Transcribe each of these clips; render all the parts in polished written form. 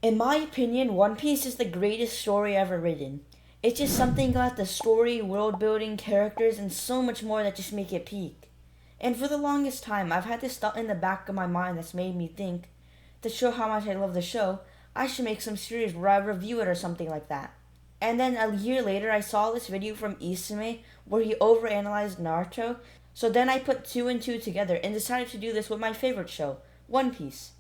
In my opinion, One Piece is the greatest story ever written. It's just something about the story, world building, characters, and so much more that just make it peak. And for the longest time, I've had this thought in the back of my mind that's made me think, to show how much I love the show, I should make some series where I review it or something like that. And then a year later, I saw this video from Isame where he overanalyzed Naruto. So then I put two and two together and decided to do this with my favorite show, One Piece.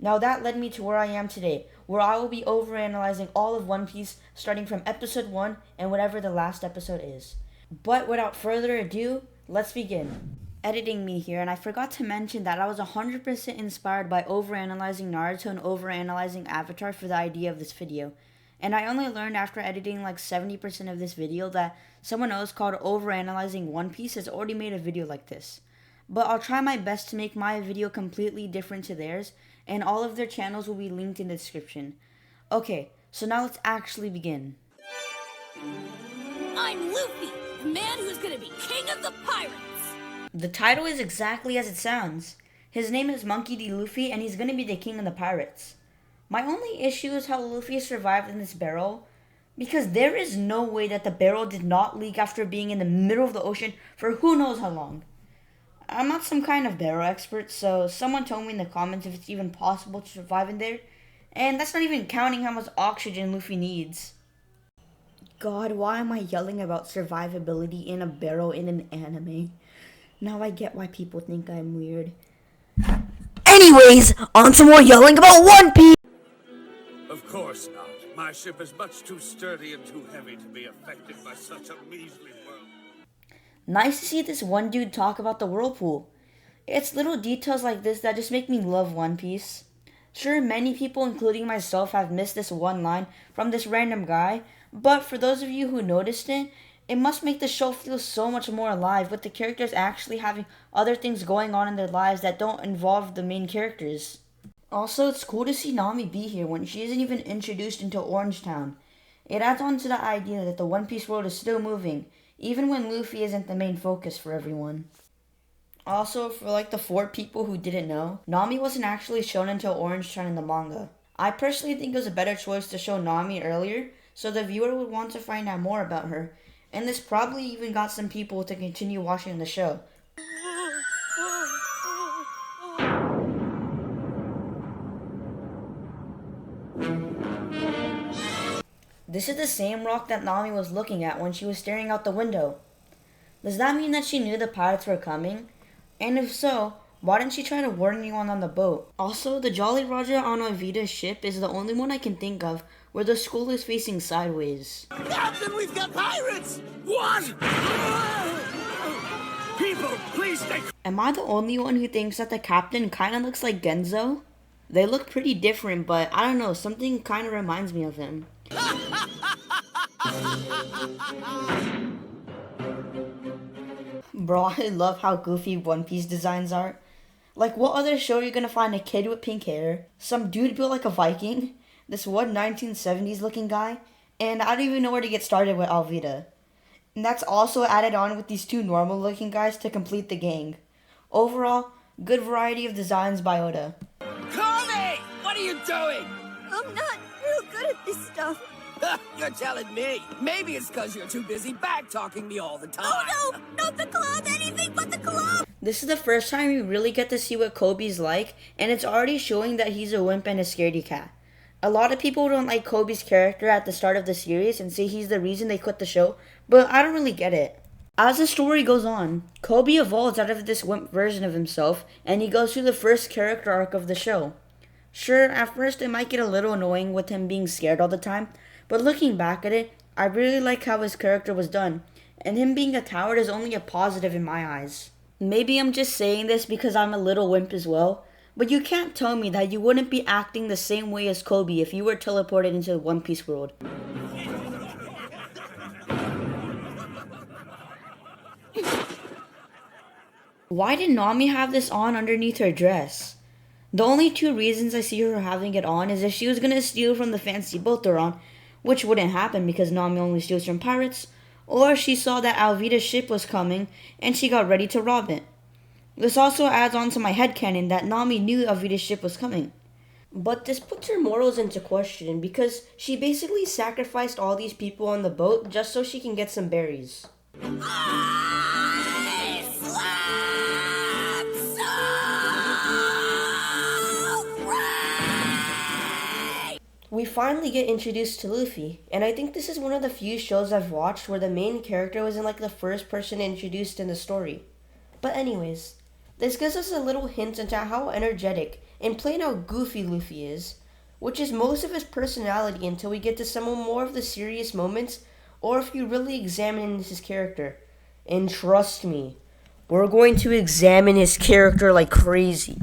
Now that led me to where I am today, where I will be overanalyzing all of One Piece starting from episode 1 and whatever the last episode is. But without further ado, let's begin. Editing me here, and I forgot to mention that I was 100% inspired by overanalyzing Naruto and overanalyzing Avatar for the idea of this video. And I only learned after editing like 70% of this video that someone else called Overanalyzing One Piece has already made a video like this. But I'll try my best to make my video completely different to theirs, and all of their channels will be linked in the description. Okay, so now let's actually begin. I'm Luffy, the man who's gonna be king of the pirates! The title is exactly as it sounds. His name is Monkey D. Luffy, and he's gonna be the king of the pirates. My only issue is how Luffy survived in this barrel, because there is no way that the barrel did not leak after being in the middle of the ocean for who knows how long. I'm not some kind of barrel expert, so someone told me in the comments if it's even possible to survive in there, and that's not even counting how much oxygen Luffy needs. God, why am I yelling about survivability in a barrel in an anime? Now I get why people think I'm weird. Anyways, on to more yelling about One Piece! Of course not. My ship is much too sturdy and too heavy to be affected by such a measly whirl. Nice to see this one dude talk about the whirlpool. It's little details like this that just make me love One Piece. Sure, many people, including myself, have missed this one line from this random guy, but for those of you who noticed it, it must make the show feel so much more alive, with the characters actually having other things going on in their lives that don't involve the main characters. Also, it's cool to see Nami be here when she isn't even introduced into Orange Town. It adds on to the idea that the One Piece world is still moving, even when Luffy isn't the main focus for everyone. Also, for like the 4 people who didn't know, Nami wasn't actually shown until Orange Town in the manga. I personally think it was a better choice to show Nami earlier, so the viewer would want to find out more about her, and this probably even got some people to continue watching the show. This is the same rock that Nami was looking at when she was staring out the window. Does that mean that she knew the pirates were coming? And if so, why didn't she try to warn anyone on the boat? Also, the Jolly Roger on Alvida's ship is the only one I can think of where the skull is facing sideways. Captain, we've got pirates! What? People, please stay. Am I the only one who thinks that the captain kinda looks like Genzo? They look pretty different, but I don't know, something kinda reminds me of him. Bro, I love how goofy One Piece designs are. Like, what other show are you gonna find a kid with pink hair, some dude built like a Viking, this one 1970s looking guy, and I don't even know where to get started with Alvida. And that's also added on with these 2 normal looking guys to complete the gang. Overall, good variety of designs by Oda. Kobe! What are you doing? I'm not real good at this stuff. You're telling me. Maybe it's because you're too busy back-talking me all the time. Oh no! Not the club! Anything but the club! This is the first time we really get to see what Kobe's like, and it's already showing that he's a wimp and a scaredy cat. A lot of people don't like Kobe's character at the start of the series and say he's the reason they quit the show, but I don't really get it. As the story goes on, Kobe evolves out of this wimp version of himself, and he goes through the first character arc of the show. Sure, at first it might get a little annoying with him being scared all the time, but looking back at it, I really like how his character was done, and him being a coward is only a positive in my eyes. Maybe I'm just saying this because I'm a little wimp as well, but you can't tell me that you wouldn't be acting the same way as Kobe if you were teleported into the One Piece world. Why did Nami have this on underneath her dress? The only 2 reasons I see her having it on is if she was gonna steal from the fancy boat they're on, which wouldn't happen because Nami only steals from pirates, or she saw that Alvida's ship was coming and she got ready to rob it. This also adds on to my headcanon that Nami knew Alvida's ship was coming. But this puts her morals into question because she basically sacrificed all these people on the boat just so she can get some berries. I slept so great! We finally get introduced to Luffy, and I think this is one of the few shows I've watched where the main character wasn't like the first person introduced in the story. But anyways, this gives us a little hint into how energetic and plain out goofy Luffy is, which is most of his personality until we get to some more of the serious moments, or if you really examine his character. And trust me, we're going to examine his character like crazy.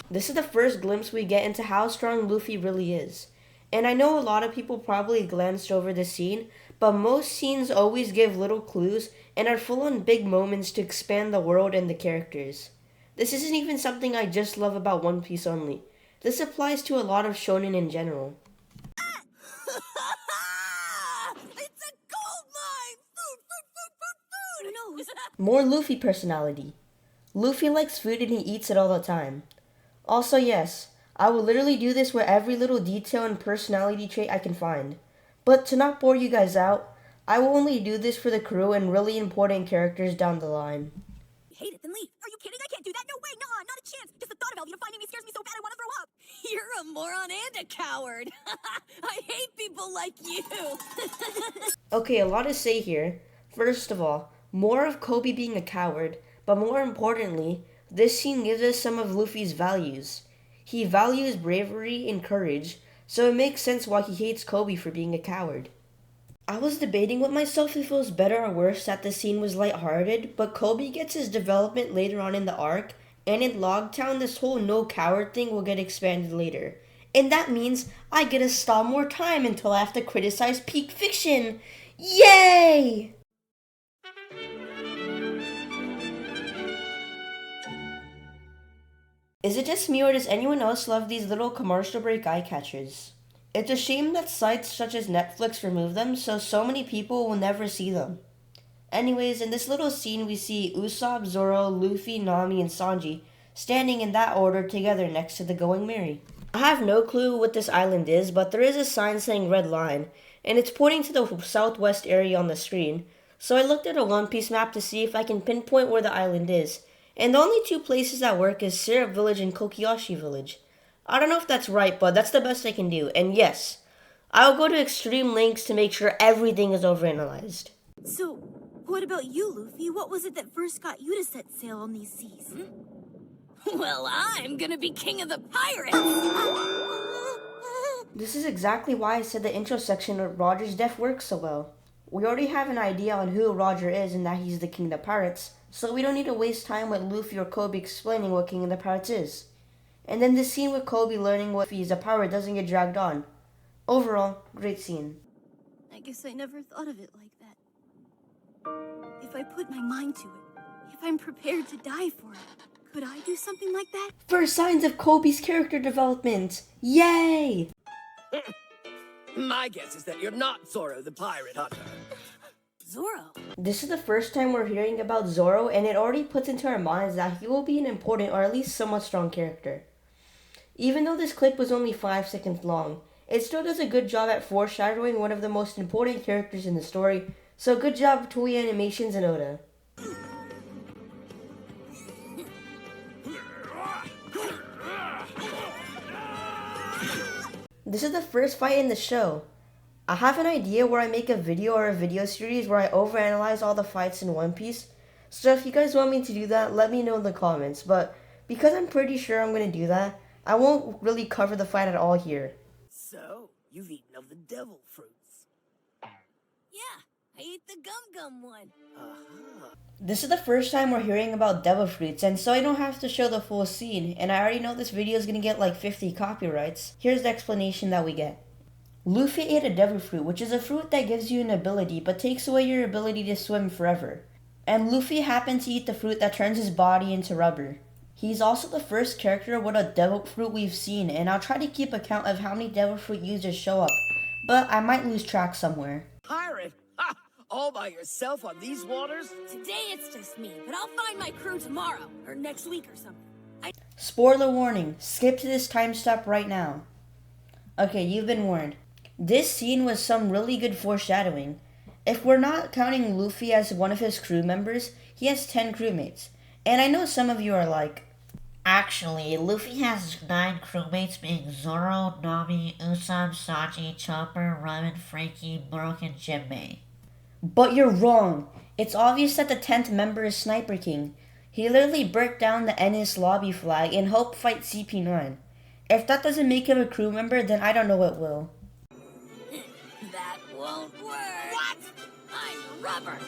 This is the first glimpse we get into how strong Luffy really is. And I know a lot of people probably glanced over this scene, but most scenes always give little clues and are full on big moments to expand the world and the characters. This isn't even something I just love about One Piece only. This applies to a lot of shonen in general. It's a gold mine! Food! Who knows? More Luffy personality. Luffy likes food and he eats it all the time. Also, yes, I will literally do this with every little detail and personality trait I can find. But to not bore you guys out, I will only do this for the crew and really important characters down the line. Hate it, then leave. Are you kidding? I can't do that. No way, nah, not a chance. Just the thought of Alvina finding me scares me so bad I want to throw up. You're a moron and a coward. I hate people like you. Okay, a lot to say here. First of all, more of Kobe being a coward, but more importantly, this scene gives us some of Luffy's values. He values bravery and courage, so it makes sense why he hates Kobe for being a coward. I was debating with myself if it was better or worse that the scene was lighthearted, but Kobe gets his development later on in the arc, and in Logtown this whole no coward thing will get expanded later. And that means I get to stall more time until I have to criticize peak fiction! Yay! Is it just me or does anyone else love these little commercial break eye catchers? It's a shame that sites such as Netflix remove them so many people will never see them. Anyways, in this little scene we see Usopp, Zoro, Luffy, Nami, and Sanji standing in that order together next to the Going Merry. I have no clue what this island is, but there is a sign saying Red Line, and it's pointing to the southwest area on the screen, so I looked at a One Piece map to see if I can pinpoint where the island is. And the only two places that work is Syrup Village and Kokiyoshi Village. I don't know if that's right, but that's the best I can do. And yes, I'll go to extreme lengths to make sure everything is overanalyzed. So, what about you, Luffy? What was it that first got you to set sail on these seas? Well, I'm gonna be king of the pirates! This is exactly why I said the intro section of Roger's death works so well. We already have an idea on who Roger is and that he's the king of the pirates, so we don't need to waste time with Luffy or Kobe explaining what king of the pirates is. And then the scene with Kobe learning what he's a pirate doesn't get dragged on. Overall, great scene. I guess I never thought of it like that. If I put my mind to it, if I'm prepared to die for it, could I do something like that? First signs of Kobe's character development! Yay! My guess is that you're not Zoro the Pirate Hunter. Zoro? This is the first time we're hearing about Zoro, and it already puts into our minds that he will be an important or at least somewhat strong character. Even though this clip was only 5 seconds long, it still does a good job at foreshadowing one of the most important characters in the story, so good job Toei Animations and Oda. This is the first fight in the show. I have an idea where I make a video or a video series where I overanalyze all the fights in One Piece, so if you guys want me to do that, let me know in the comments, but because I'm pretty sure I'm going to do that, I won't really cover the fight at all here. So, you've eaten of the devil fruits. Yeah, I ate the gum one. This is the first time we're hearing about devil fruits, and so I don't have to show the full scene, and I already know this video is going to get like 50 copyrights. Here's the explanation that we get. Luffy ate a devil fruit, which is a fruit that gives you an ability, but takes away your ability to swim forever. And Luffy happened to eat the fruit that turns his body into rubber. He's also the first character with a devil fruit we've seen, and I'll try to keep account of how many devil fruit users show up, but I might lose track somewhere. Pirate? all by yourself on these waters? Today it's just me, but I'll find my crew tomorrow, or next week or something. Spoiler warning, skip to this time step right now. Okay, you've been warned. This scene was some really good foreshadowing. If we're not counting Luffy as one of his crew members, he has 10 crewmates. And I know some of you are like, actually, Luffy has 9 crewmates being Zoro, Nami, Usopp, Sanji, Chopper, Robin, Frankie, Brook, and Jinbei. but you're wrong. It's obvious that the 10th member is Sniper King. He literally burnt down the Ennis lobby flag and helped fight CP9. If that doesn't make him a crew member, then I don't know what will. That won't work. What? I'm rubber.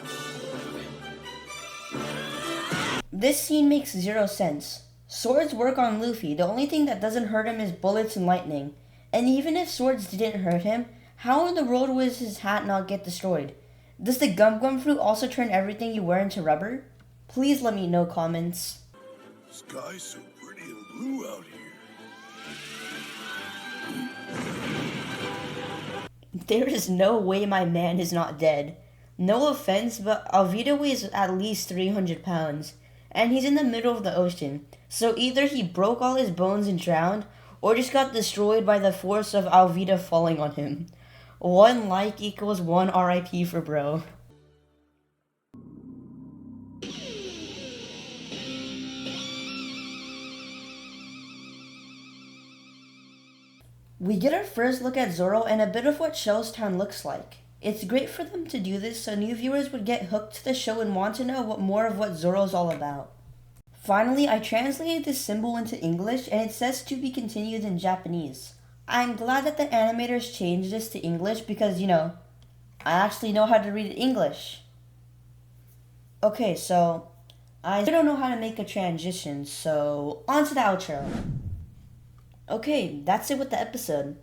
This scene makes zero sense. Swords work on Luffy. The only thing that doesn't hurt him is bullets and lightning. And even if swords didn't hurt him, how in the world was his hat not get destroyed? Does the gum gum fruit also turn everything you wear into rubber? Please let me know comments. Sky's so pretty and blue out here. There is no way my man is not dead. No offense, but Alvida weighs at least 300 pounds. And he's in the middle of the ocean. So either he broke all his bones and drowned, or just got destroyed by the force of Alvida falling on him. 1 like equals 1 RIP for bro. We get our first look at Zoro and a bit of what Shellstown looks like. It's great for them to do this so new viewers would get hooked to the show and want to know more of what Zoro's all about. Finally, I translated this symbol into English and it says to be continued in Japanese. I'm glad that the animators changed this to English because, I actually know how to read English. Okay, so I don't know how to make a transition, so on to the outro. Okay, that's it with the episode.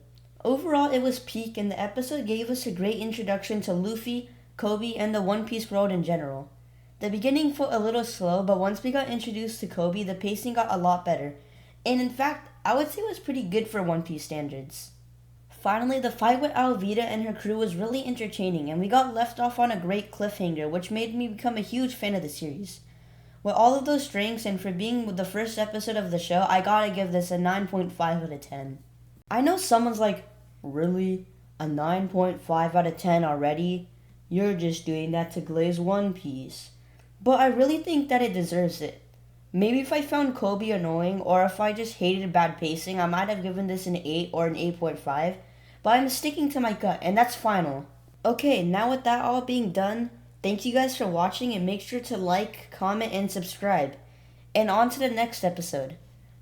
Overall, it was peak and the episode gave us a great introduction to Luffy, Kobe, and the One Piece world in general. The beginning felt a little slow, but once we got introduced to Kobe, the pacing got a lot better. And in fact, I would say it was pretty good for One Piece standards. Finally, the fight with Alvida and her crew was really entertaining, and we got left off on a great cliffhanger, which made me become a huge fan of the series. With all of those strengths, and for being the first episode of the show, I gotta give this a 9.5 out of 10. I know someone's like, really? A 9.5 out of 10 already? You're just doing that to glaze One Piece. But I really think that it deserves it. Maybe if I found Kobe annoying, or if I just hated bad pacing, I might have given this an 8 or an 8.5, but I'm sticking to my gut, and that's final. Okay, now with that all being done, thank you guys for watching, and make sure to like, comment, and subscribe. And on to the next episode.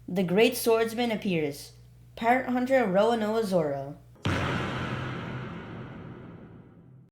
The Great Swordsman appears. Pirate Hunter Roanoa Zoro.